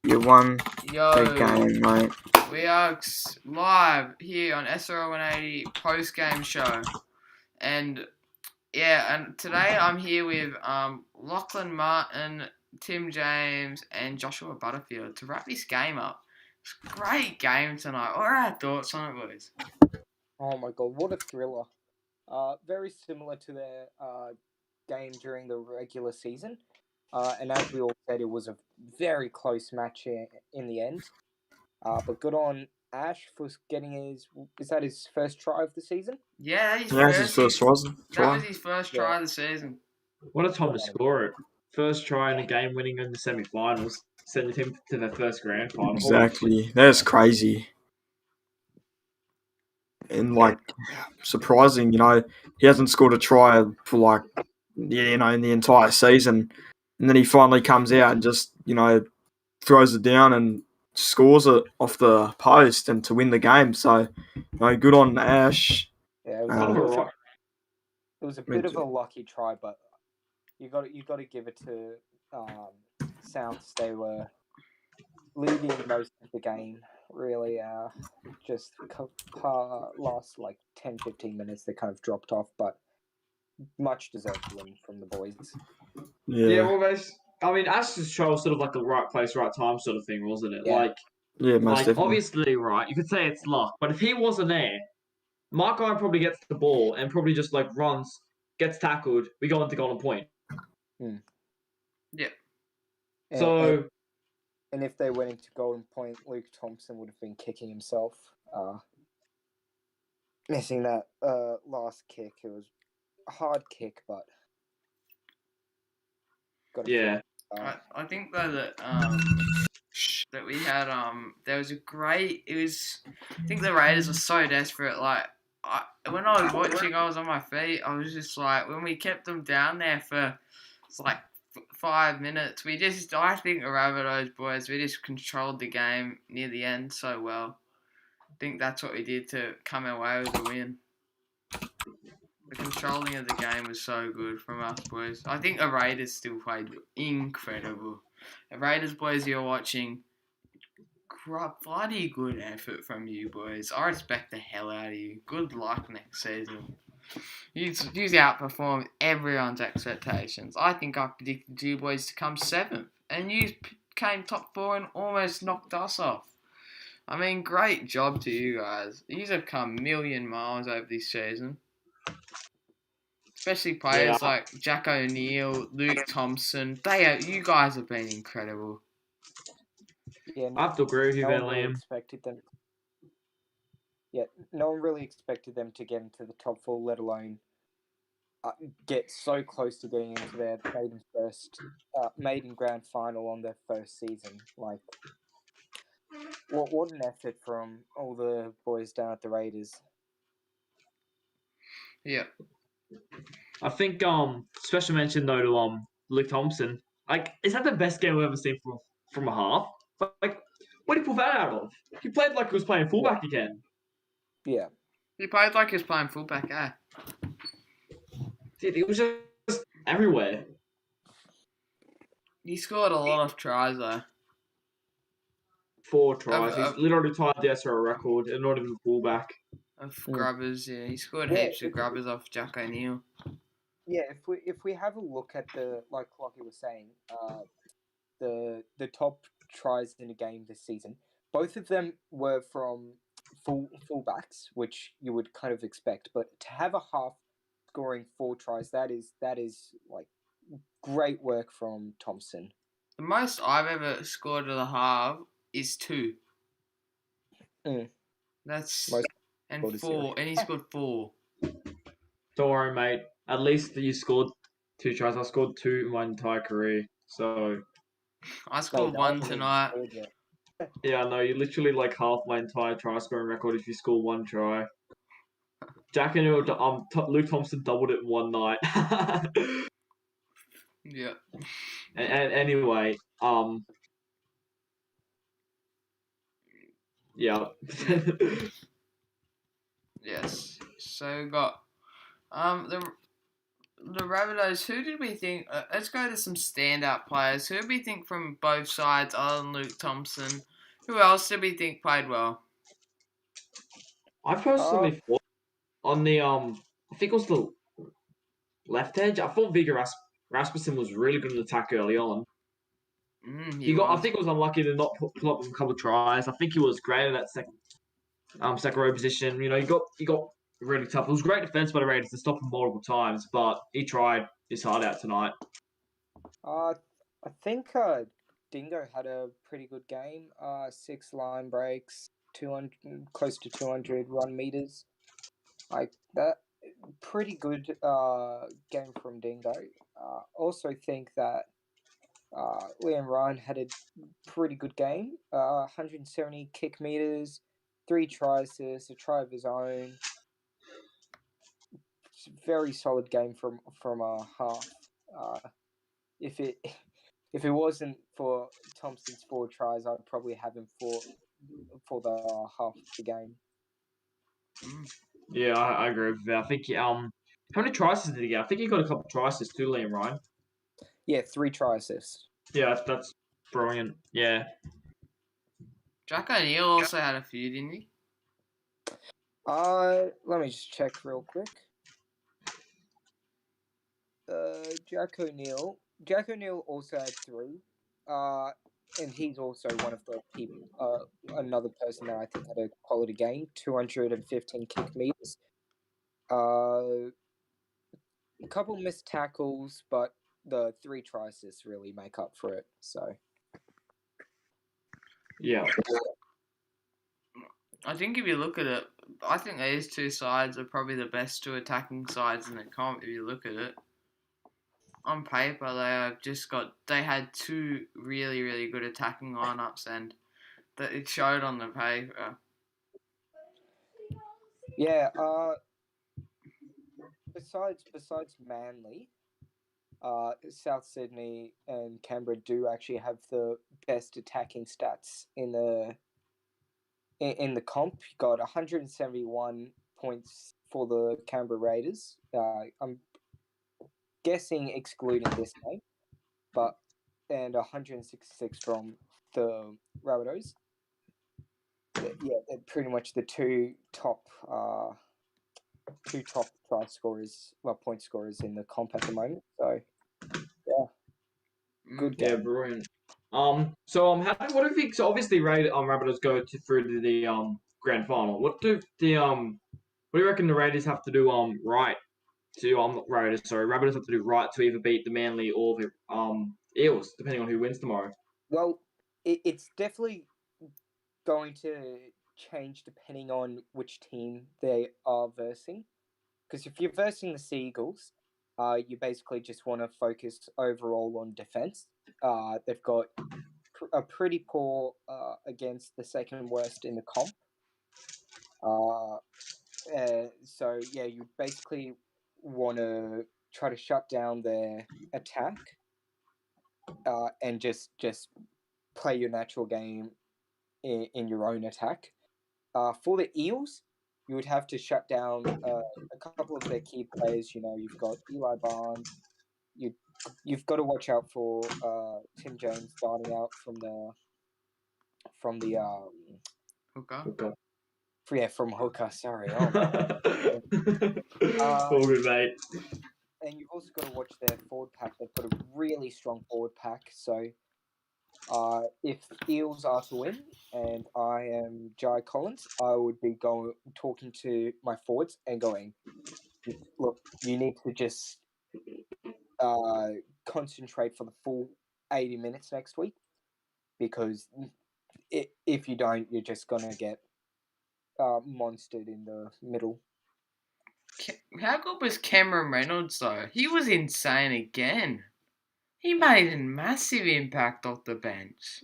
You won Yo, the game, mate. we are live here on SRL 180 Postgame show. And today I'm here with Lachlan Martin, Tim James, and Joshua Butterfield to wrap this game up. It's a great game tonight. What are our thoughts on it, boys? Oh my god, what a thriller. Very similar to their game during the regular season. And as we all said, it was a very close match in the end. But good on Ash for getting is that his first try of the season? Yeah, His first try. That was his first try of the season. What a time to score it. First try in a game winning in the semi-finals. Sending him to their first grand final. Exactly. That's crazy. And, surprising, he hasn't scored a try for, in the entire season. And then he finally comes out and just, throws it down and scores it off the post and to win the game. So, good on Ash. Yeah, it was a bit of a lucky try, but you got to give it to Souths. They were leading most of the game. Really, just last 10-15 minutes they kind of dropped off, but much deserved win from the boys. Yeah, well, guys, Ash's try was sort of like a right place, right time sort of thing, wasn't it? Yeah. Most definitely. Obviously, right, you could say it's luck, but if he wasn't there, my guy probably gets the ball and probably just runs, gets tackled, we go into golden point. Yeah. And if they went into golden point, Luke Thompson would have been kicking himself. Missing that last kick. It was a hard kick, but I think though that we had there was I think the Raiders were so desperate. When I was watching, I was on my feet. I was just when we kept them down there for 5 minutes, I think the Rabbitohs boys, we just controlled the game near the end so well. I think that's what we did to come away with the win. The controlling of the game was so good from us boys. I think the Raiders still played incredible. The Raiders boys you're watching, bloody good effort from you boys. I respect the hell out of you. Good luck next season. You outperformed everyone's expectations. I think I predicted you boys to come 7th, and you came top 4 and almost knocked us off. Great job to you guys. You have come a million miles over this season. Especially players like Jack O'Neill, Luke Thompson. You guys have been incredible. Yeah, I have to agree with you there, Liam. No one really expected them to get into the top 4, let alone get so close to getting into their maiden grand final on their first season. What an effort from all the boys down at the Raiders. Yeah. I think special mention though to Luke Thompson. Is that the best game we've ever seen from a half? What did he pull that out of? He played like he was playing fullback again. Yeah. He played like he was playing fullback, Dude, it was just everywhere. He scored a lot of tries though. 4 tries. He's literally tied the SRL record and not even fullback. Of grubbers, yeah. He scored heaps of grubbers off Jack O'Neill. Yeah, if we have a look at the like he was saying, the top tries in a game this season, both of them were from fullbacks, which you would kind of expect. But to have a half scoring 4 tries, that is great work from Thompson. The most I've ever scored at a half is 2. That's and 4, and he scored 4. Don't worry, mate. At least you scored 2 tries. I scored 2 in my entire career. So I scored 1 tonight. Yeah, no, you literally half my entire try scoring record if you score 1 try. Jack and Luke Thompson doubled it in one night. Yeah. And anyway, yeah. Yes. So we got the the Rabbitohs, who did we think? Let's go to some standout players. Who did we think from both sides, other than Luke Thompson? Who else did we think played well? I personally thought on the I think it was the left edge. I thought Viggo Rasmussen was really good in attack early on. I think he was unlucky to not put up a couple of tries. I think he was great at that second row position. You know, he got really tough. It was great defense by the Raiders to stop him multiple times, but he tried his heart out tonight. I think Dingo had a pretty good game. 6 line breaks, 200, close to 200 run meters. Like that, pretty good game from Dingo. Also think that Liam Ryan had a pretty good game. 170 kick meters, 3 try assists, a try of his own. Very solid game from a half. If it wasn't for Thompson's 4 tries, I'd probably have him for the half of the game. Yeah, I agree with that. I think how many tries did he get? I think he got a couple of tries too, Liam Ryan. Yeah, 3 try assists. Yeah, that's brilliant. Yeah. Jack O'Neill also had a few, didn't he? Let me just check real quick. Jack O'Neill also had 3. And he's also one of the people, another person that I think had a quality game, 215 kick meters. A couple missed tackles, but the 3 try assists really make up for it. So, yeah. I think if you look at it, I think these two sides are probably the best 2 attacking sides in the comp. If you look at it, on paper, they had 2 really, really good attacking lineups, and that it showed on the paper. Yeah. Besides Manly, South Sydney and Canberra do actually have the best attacking stats in the comp. You got 171 points for the Canberra Raiders. I'm guessing excluding this game, and 166 from the Rabbitohs. Yeah, they're pretty much the two top try scorers, point scorers in the comp at the moment. So yeah, good game. Yeah, brilliant. What do you think? So obviously, Rabbitohs go through to the grand final. What do you reckon the Raiders have to do right to not Raiders, sorry, Rabbitohs have to do right to either beat the Manly or the Eels, depending on who wins tomorrow? Well, it's definitely going to change depending on which team they are versing. Because if you're versing the Seagulls, you basically just want to focus overall on defense. They've got a pretty poor against the second worst in the comp. So yeah, you basically want to try to shut down their attack and just play your natural game in your own attack. For the Eels, you would have to shut down a couple of their key players. You know, you've got Eli Barnes. You've got to watch out for Tim Jones starting out from the hooker. Yeah, from hooker. Sorry. All good, mate. And you've also got to watch their forward pack. They've got a really strong forward pack. So, if Eels are to win, and I am Jai Collins, I would be talking to my forwards and going, look, you need to just concentrate for the full 80 minutes next week, because if you don't, you're just gonna get monstered in the middle. How good was Cameron Reynolds though? He was insane again. He made a massive impact off the bench.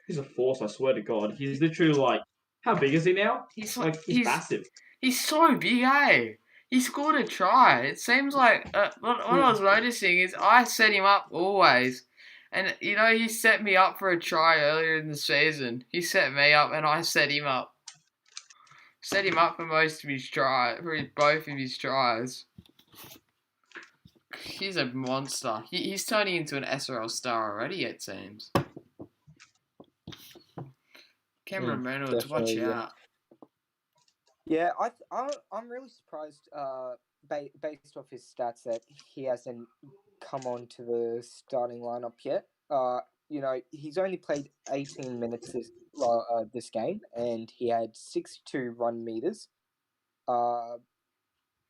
He's a force, I swear to God. He's literally like, how big is he now? He's massive. He's so big, eh? He scored a try. It seems like what I was noticing is I set him up always. And, you know, he set me up for a try earlier in the season. He set me up and I set him up. Set him up for both of his tries. He's a monster. He's turning into an SRL star already, it seems. Cameron Reynolds, watch definitely, out. Yeah, I'm really surprised. Based off his stats, that he hasn't come on to the starting lineup yet. He's only played 18 minutes this game, and he had 62 run meters, uh,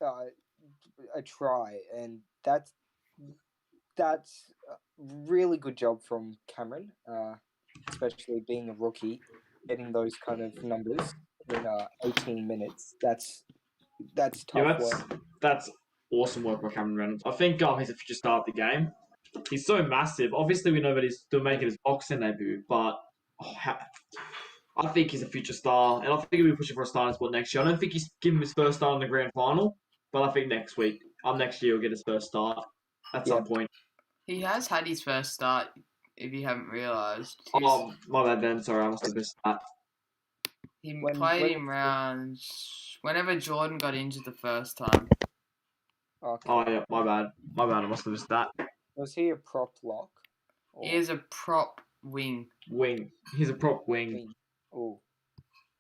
a try, and that's a really good job from Cameron, especially being a rookie, getting those kind of numbers in 18 minutes. That's Yeah, tough work. that's awesome work by Cameron Reynolds. I think he's a future star of the game. He's so massive. Obviously, we know that he's still making his boxing debut, but I think he's a future star, and I think he'll be pushing for a starting spot next year. I don't think he's given his first start in the grand final, but I think next year, he'll get his first start at some point. He has had his first start, if you haven't realised. Oh, my bad then. Sorry, I must have missed that. He played in rounds whenever Jordan got injured the first time. Okay. Oh, yeah, my bad. I must have missed that. Was he a prop lock? He is a prop wing. Wing. He's a prop wing. Oh,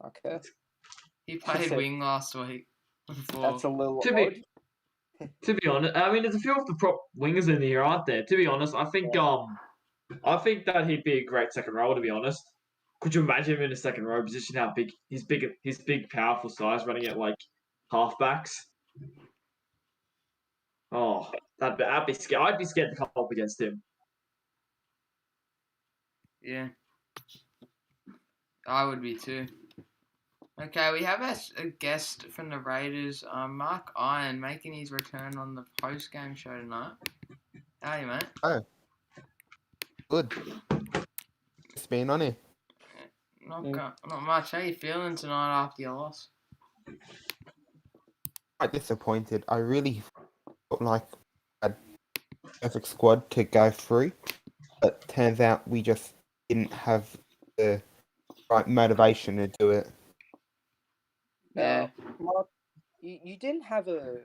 okay. He played wing last week. That's a little To odd. To be honest, I mean, there's a few of the prop wingers in here, aren't there? To be honest, I think that he'd be a great second rower. To be honest, could you imagine him in a second row position? How big his big, powerful size, running at like halfbacks. Oh, I'd be scared. I'd be scared to come up against him. Yeah, I would be too. Okay, we have a guest from the Raiders, Mark Iron, making his return on the post-game show tonight. How are you, mate? Oh, good. It's been on here. Not much. How you feeling tonight after your loss? Quite disappointed. I really felt like I had a perfect squad to go through, but turns out we just didn't have the right motivation to do it. Yeah. Mark, you didn't have a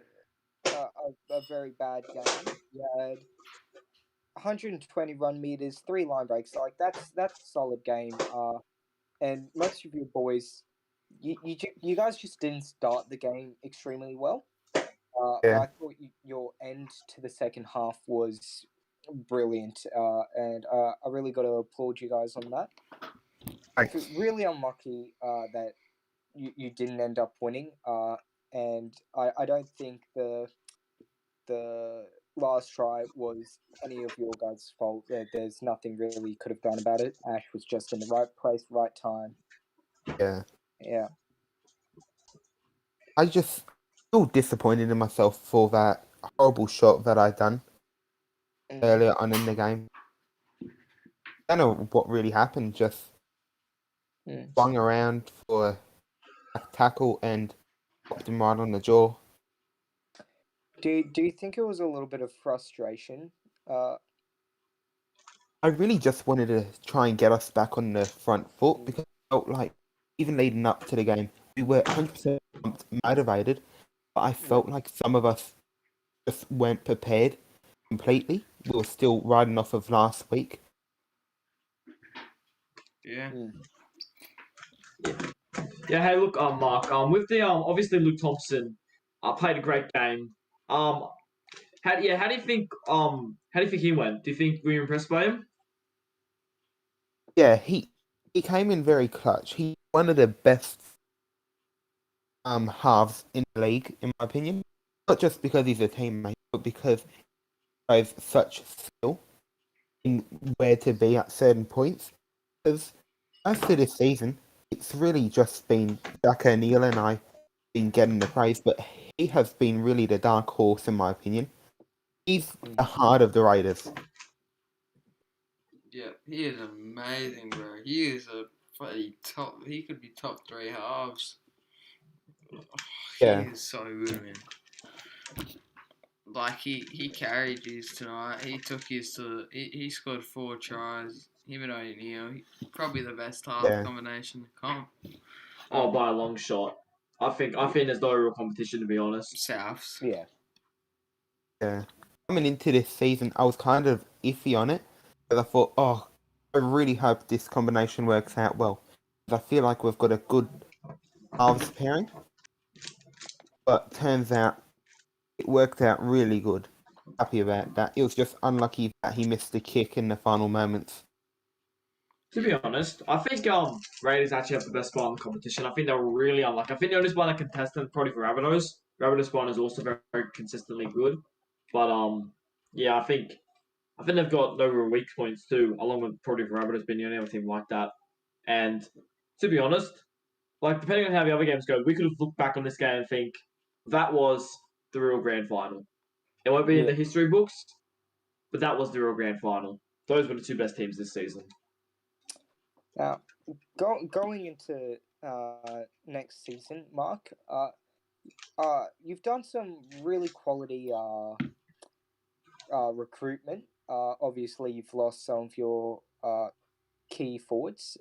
very bad game. You had 120 run meters, 3 line breaks. Like that's a solid game. And most of your boys, you guys just didn't start the game extremely well. But I thought your end to the second half was brilliant. And I really got to applaud you guys on that. Thanks. Really unlucky that you didn't end up winning. And I don't think the last try was any of your guys' fault. There's nothing really you could have done about it. Ash was just in the right place, right time. Yeah. I just feel disappointed in myself for that horrible shot that I done earlier on in the game. I don't know what really happened. Just swung around for a tackle and popped him right on the jaw. Do you think it was a little bit of frustration? I really just wanted to try and get us back on the front foot because I felt like even leading up to the game, we were 100% motivated, but I felt like some of us just weren't prepared completely. We were still riding off of last week. Yeah. Yeah. Hey, look, Mark. With the obviously Luke Thompson, played a great game. How do you think he went? Do you think we were impressed by him? Yeah, he came in very clutch. He's one of the best halves in the league, in my opinion. Not just because he's a teammate, but because he has such skill in where to be at certain points. Because after this season, it's really just been Jack O'Neill and I been getting the praise, but he has been really the dark horse, in my opinion. He's the heart of the Raiders. Yeah, he is amazing, bro. He is a bloody top. He could be top 3 halves. Yeah. He is so good, man. Like he carried his tonight. He took his to. He scored 4 tries. Him and O'Neill, probably the best half combination in the comp. Oh, by a long shot. I think there's no real competition, to be honest. Souths. Yeah. Yeah. coming into this season, I was kind of iffy on it, but I thought, oh, I really hope this combination works out well. 'Cause I feel like we've got a good halves pairing, but turns out it worked out really good. Happy about that. It was just unlucky that he missed the kick in the final moments. To be honest, I think Raiders actually have the best spot in the competition. I think they were really unlucky. I think the only spot that contestant probably for Rabbitohs. Rabbitohs spawn is also very, very consistently good, but yeah, I think they've got no real weak points too, along with probably for Rabbitohs being the only other team like that. And to be honest, like depending on how the other games go, we could have looked back on this game and think that was the real grand final. It won't be in the history books, but that was the real grand final. Those were the two best teams this season. Now, going into next season, Mark, you've done some really quality recruitment. Obviously, you've lost some of your key forwards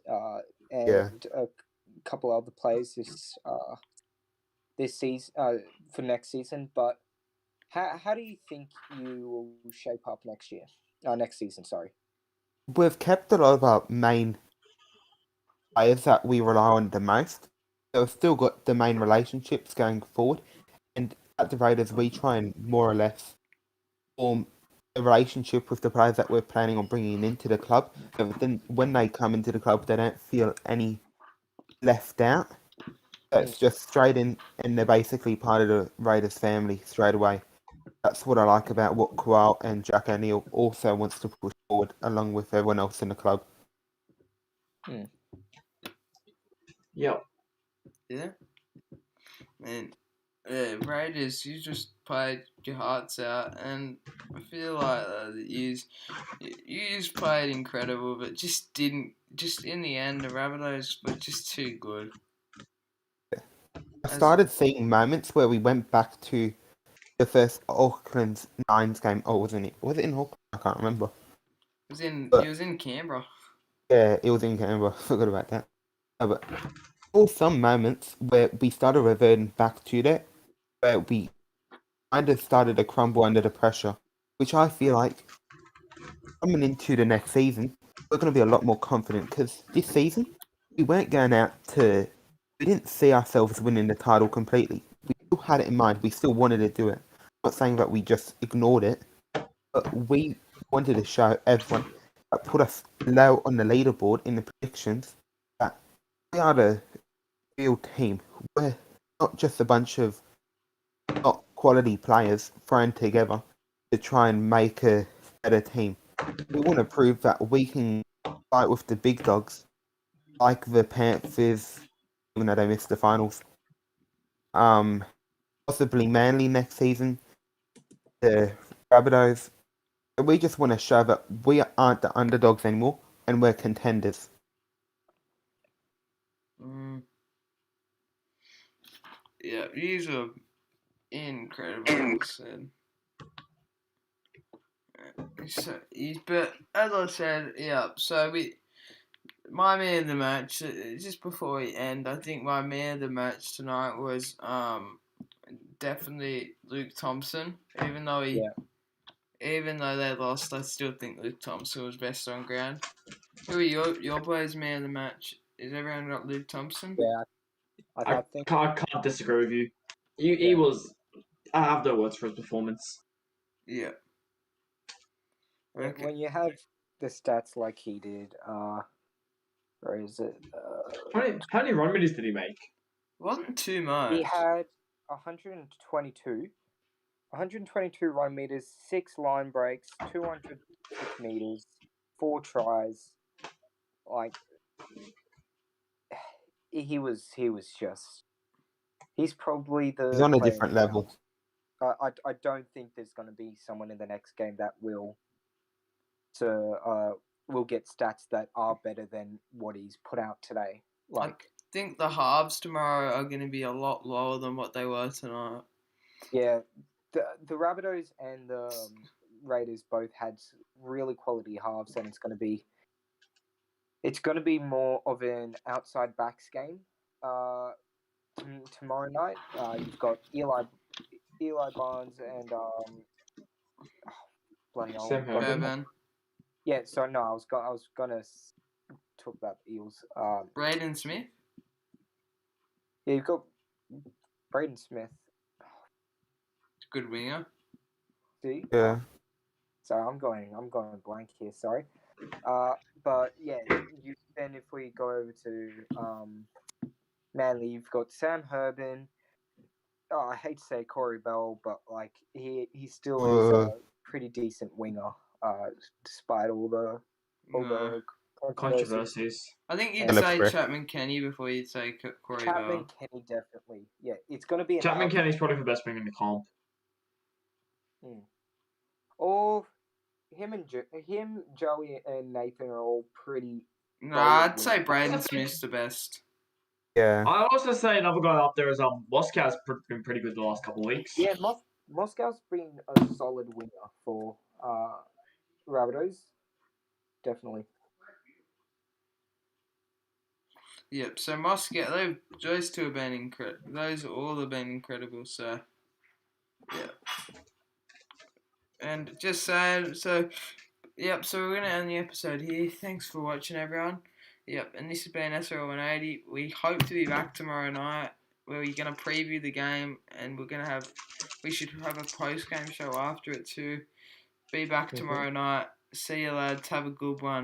and a couple other players this season for next season. But how do you think you will shape up next year? Next season, sorry. We've kept a lot of our main players that we rely on the most. So we've still got the main relationships going forward. And at the Raiders, we try and more or less form a relationship with the players that we're planning on bringing into the club. So then when they come into the club, they don't feel any left out. So it's just straight in, and they're basically part of the Raiders family straight away. That's what I like about what Kowal and Jack O'Neill also wants to push forward along with everyone else in the club. Yep. Yeah. And Raiders, you just played your hearts out, and I feel like you just played incredible, but just didn't. Just in the end, the Rabbitohs were just too good. I started seeing moments where we went back to the first Auckland Nines game. Oh, wasn't it? Was it in Auckland? I can't remember. It was in Canberra. Yeah, it was in Canberra. I forgot about that. But all some moments where we started reverting back to that, where we kind of started to crumble under the pressure, which I feel like coming into the next season, we're going to be a lot more confident because this season we weren't going out to. We didn't see ourselves winning the title completely. We still had it in mind. We still wanted to do it. I'm not saying that we just ignored it, but we wanted to show everyone that put us low on the leaderboard in the predictions that we are the real team. We're not just a bunch of not quality players thrown together to try and make a better team. We want to prove that we can fight with the big dogs, like the Panthers, even though they missed the finals. Possibly Manly next season, the Rabbitohs. We just want to show that we aren't the underdogs anymore, and we're contenders. Yeah, these are incredible. Said. So, but as I said, yeah. So my man of the match. Just before we end, I think my man of the match tonight was definitely Luke Thompson. Even though they lost, I still think Luke Thompson was best on ground. Who are your players' man of the match? Is everyone got Luke Thompson? Yeah, I can't disagree with you. He was. I have no words for his performance. Yeah. Okay. When you have the stats like he did, where is it? How many run meters did he make? Wasn't too much. He had 122 run meters, 6 line breaks, 206 meters, 4 tries. Like he was just. He's probably the. He's on a different level. I don't think there's going to be someone in the next game that will get stats that are better than what he's put out today. I think the halves tomorrow are going to be a lot lower than what they were tonight. Yeah, the Rabbitohs and the Raiders both had really quality halves, and it's going to be more of an outside backs game. Tomorrow night, you've got Eli Barnes and bloody hell. Sam Herbert. Bourbon. Yeah, so no, I was gonna talk about the Eels. Braden Smith. Yeah, you've got Braden Smith. Good winger. See? Yeah. Sorry, I'm going blank here. Sorry. But yeah, then if we go over to Manly, you've got Sam Herbin. Oh, I hate to say Corey Bell, but like he still is a pretty decent winger, despite all the No. controversy. Controversies. I think you'd And a say prick. Chapman Kenny before you'd say Corey Chapman Bell. Kenny definitely. Yeah, it's gonna be an Chapman up- Kenny's probably the best winger in the comp. Or him, Joey, and Nathan are all pretty. No, solid I'd say wingers. Braden Smith's the best. Yeah. I also say another guy up there is Moscow's been pretty good the last couple of weeks. Yeah, Moscow's been a solid winger for Rabbitohs. Definitely. Yep. So Moscow, those two have been incredible. Those all have been incredible. So, yeah. And just saying, so, yep. So we're gonna end the episode here. Thanks for watching, everyone. Yep. And this has been SRL 180. We hope to be back tomorrow night, where we're gonna preview the game, and we should have a post-game show after it too. Be back tomorrow night. See you, lads. Have a good one.